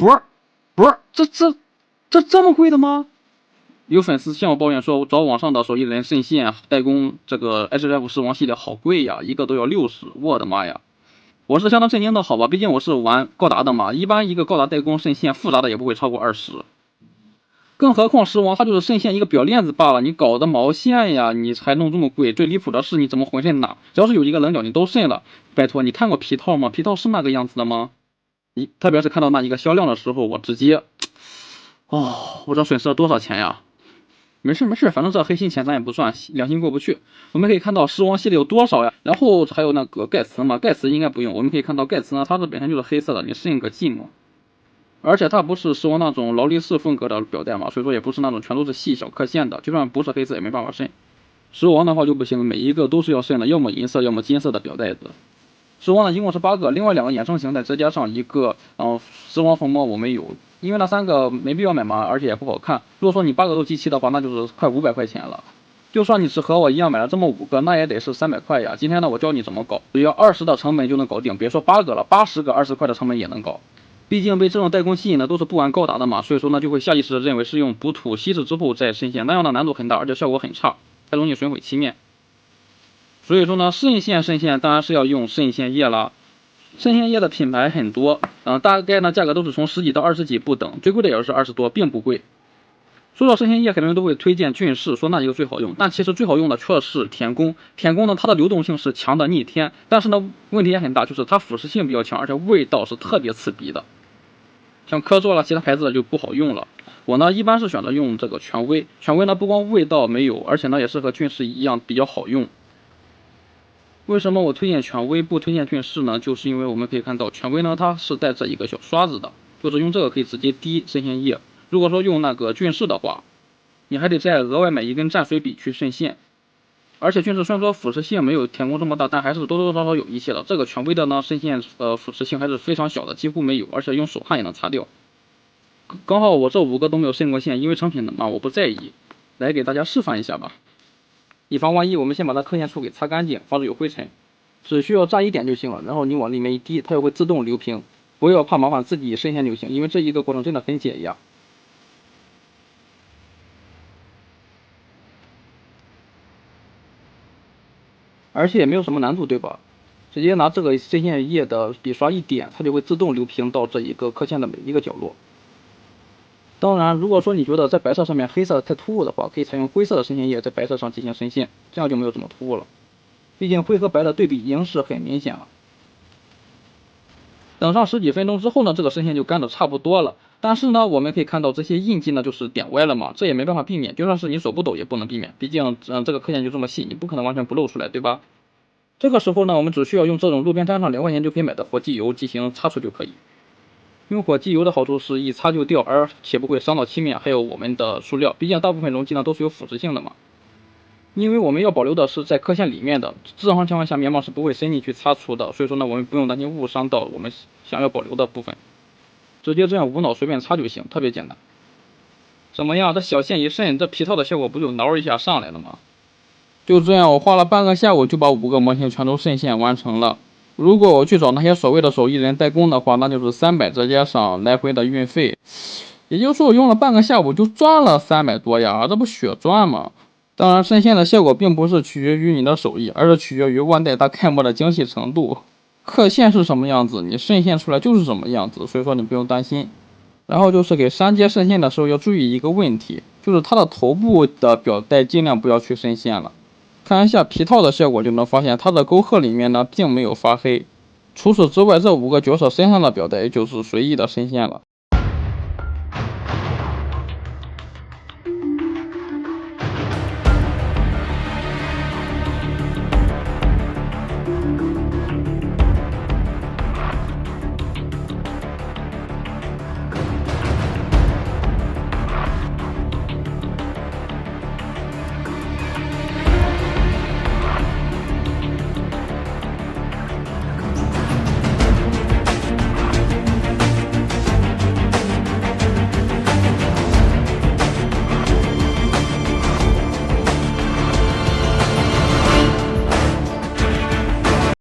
不是，这么贵的吗？有粉丝向我抱怨说，我找网上的手艺人渗线代工这个 HF 狮王系列好贵呀，一个都要60，我的妈呀！我是相当震惊的好吧，毕竟我是玩高达的嘛，一般一个高达代工渗线复杂的也不会超过20，更何况狮王它就是渗线一个表链子罢了，你搞的毛线呀，你还弄这么贵？最离谱的是你怎么浑身哪，只要是有一个棱角你都渗了，拜托，你看过皮套吗？皮套是那个样子的吗？特别是看到那一个销量的时候，我直接，我这损失了多少钱呀？没事，反正这黑心钱咱也不算，良心过不去。我们可以看到狮王系列有多少呀？然后还有那个盖茨嘛，盖茨应该不用。我们可以看到盖茨呢，它是本身就是黑色的，你渗个劲嘛。而且它不是狮王那种劳力士风格的表带嘛，所以说也不是那种全都是细小刻线的，就算不是黑色也没办法渗。狮王的话就不行，每一个都是要渗的，要么银色，要么金色的表带子。狮王呢一共是8个，另外2个衍生型再加上一个，狮王风魔我没有，因为那3个没必要买嘛，而且也不好看。如果说你8个都集齐的话，那就是快500块钱了。就算你是和我一样买了这么5个，那也得是300块呀。今天呢，我教你怎么搞，只要20的成本就能搞定，别说8个了，80个20块的成本也能搞。毕竟被这种代工吸引的都是不玩高达的嘛，所以说呢就会下意识的认为是用补土稀释之后再渗线，那样的难度很大，而且效果很差，还容易损毁漆面。所以说呢，渗线当然是要用渗线液啦。渗线液的品牌很多，大概呢价格都是从10几到20几不等，最贵的也是20多，并不贵。说到渗线液，很多人都会推荐俊士，说那一个最好用，但其实最好用的却是田宫。田宫呢，它的流动性是强的逆天，但是呢问题也很大，就是它腐蚀性比较强，而且味道是特别刺鼻的。像科作啦，其他牌子的就不好用了。我呢一般是选择用这个权威，权威呢不光味道没有，而且呢也是和俊士一样比较好用。为什么我推荐权威不推荐俊士呢？就是因为我们可以看到权威呢它是带着一个小刷子的，就是用这个可以直接滴渗线液。如果说用那个俊士的话，你还得再额外买一根蘸水笔去渗线。而且俊士虽然说腐蚀性没有田宫这么大，但还是多多少少有一些的。这个权威的呢渗线腐蚀性还是非常小的，几乎没有，而且用手汗也能擦掉。刚好我这5个都没有渗过线，因为成品的嘛我不在意。来给大家示范一下吧。以防万一，我们先把它刻线处给擦干净，防止有灰尘。只需要蘸一点就行了，然后你往里面一滴，它就会自动流平。不要怕麻烦，自己渗线就行，因为这一个过程真的很解压。而且也没有什么难度，对吧？直接拿这个渗线液的笔刷一点，它就会自动流平到这一个刻线的每一个角落。当然，如果说你觉得在白色上面黑色太突兀的话，可以采用灰色的渗线液在白色上进行渗线，这样就没有这么突兀了。毕竟灰和白的对比已经是很明显了。等上10几分钟之后呢，这个渗线就干的差不多了。但是呢，我们可以看到这些印记呢就是点歪了嘛，这也没办法避免，就算是你手不抖也不能避免，毕竟这个刻线就这么细，你不可能完全不露出来，对吧？这个时候呢，我们只需要用这种路边摊上2块钱就可以买的火机油进行擦除就可以。用火机油的好处是一擦就掉，而且不会伤到漆面，还有我们的塑料，毕竟大部分溶剂呢都是有腐蚀性的嘛。因为我们要保留的是在刻线里面的，正常情况下棉棒是不会伸进去擦除的，所以说呢我们不用担心误伤到我们想要保留的部分，直接这样无脑随便擦就行，特别简单。怎么样，这小线一渗，这皮套的效果不就挠一下上来了吗？就这样，我花了半个下午就把5个模型全都渗线完成了。如果我去找那些所谓的手艺人代工的话，那就是300，再加上来回的运费，也就是说我用了半个下午就赚了300多呀，这不血赚吗？当然，渗线的效果并不是取决于你的手艺，而是取决于万代它开模的精细程度。刻线是什么样子，你渗线出来就是什么样子，所以说你不用担心。然后就是给山阶渗线的时候要注意一个问题，就是它的头部的表带尽量不要去渗线了。看一下皮套的效果就能发现，它的沟壑里面呢并没有发黑。除此之外，这5个角色身上的表带就是随意的渗线了。